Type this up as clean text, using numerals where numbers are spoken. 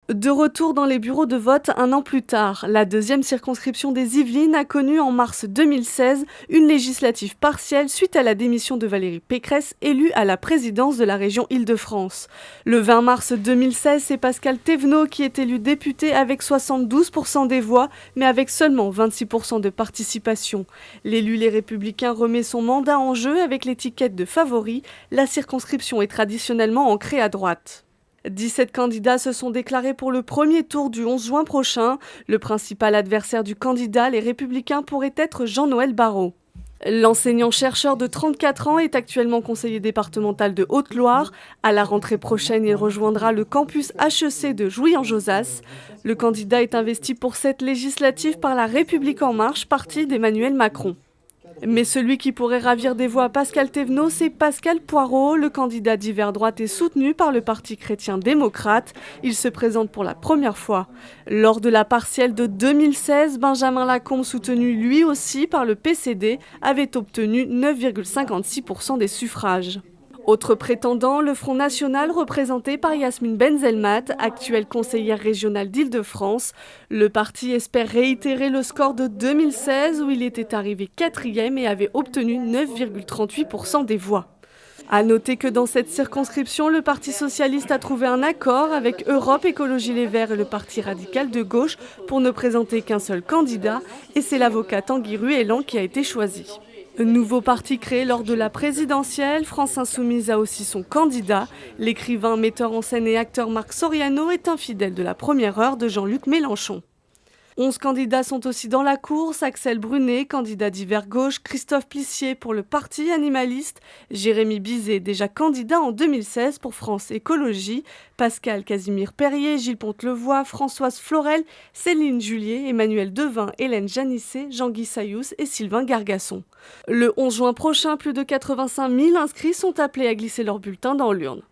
De retour dans les bureaux de vote un an plus tard, la deuxième circonscription des Yvelines a connu en mars 2016 une législative partielle suite à la démission de Valérie Pécresse, élue à la présidence de la région Île-de-France. Le 20 mars 2016, c'est Pascal Thévenot qui est élu député avec 72% des voix, mais avec seulement 26% de participation. L'élu Les Républicains remet son mandat en jeu avec l'étiquette de favori. La circonscription est traditionnellement ancrée à droite. 17 candidats se sont déclarés pour le premier tour du 11 juin prochain. Le principal adversaire du candidat, les Républicains, pourrait être Jean-Noël Barrot. L'enseignant-chercheur de 34 ans est actuellement conseiller départemental de Haute-Loire. À la rentrée prochaine, il rejoindra le campus HEC de Jouy-en-Josas. Le candidat est investi pour cette législative par La République En Marche, parti d'Emmanuel Macron. Mais celui qui pourrait ravir des voix à Pascal Thévenot, c'est Pascal Poirot. Le candidat d'hiver droite est soutenu par le Parti chrétien-démocrate. Il se présente pour la première fois. Lors de la partielle de 2016, Benjamin Lacombe, soutenu lui aussi par le PCD, avait obtenu 9,56% des suffrages. Autre prétendant, le Front National représenté par Yasmine Benzelmat, actuelle conseillère régionale d'Île-de-France. Le parti espère réitérer le score de 2016 où il était arrivé 4e et avait obtenu 9,38% des voix. À noter que dans cette circonscription, le Parti socialiste a trouvé un accord avec Europe Écologie Les Verts et le Parti radical de gauche pour ne présenter qu'un seul candidat, et c'est l'avocat Tanguy Ruellan qui a été choisi. Nouveau parti créé lors de la présidentielle, France Insoumise a aussi son candidat. L'écrivain, metteur en scène et acteur Marc Soriano est un fidèle de la première heure de Jean-Luc Mélenchon. 11 candidats sont aussi dans la course. Axel Brunet, candidat d'hiver gauche, Christophe Plissier pour le Parti animaliste, Jérémy Bizet, déjà candidat en 2016 pour France Écologie, Pascal Casimir Perrier, Gilles Ponte-Levoix, Françoise Florel, Céline Julier, Emmanuel Devin, Hélène Janissé, Jean-Guy Sayous et Sylvain Gargasson. Le 11 juin prochain, plus de 85 000 inscrits sont appelés à glisser leur bulletin dans l'urne.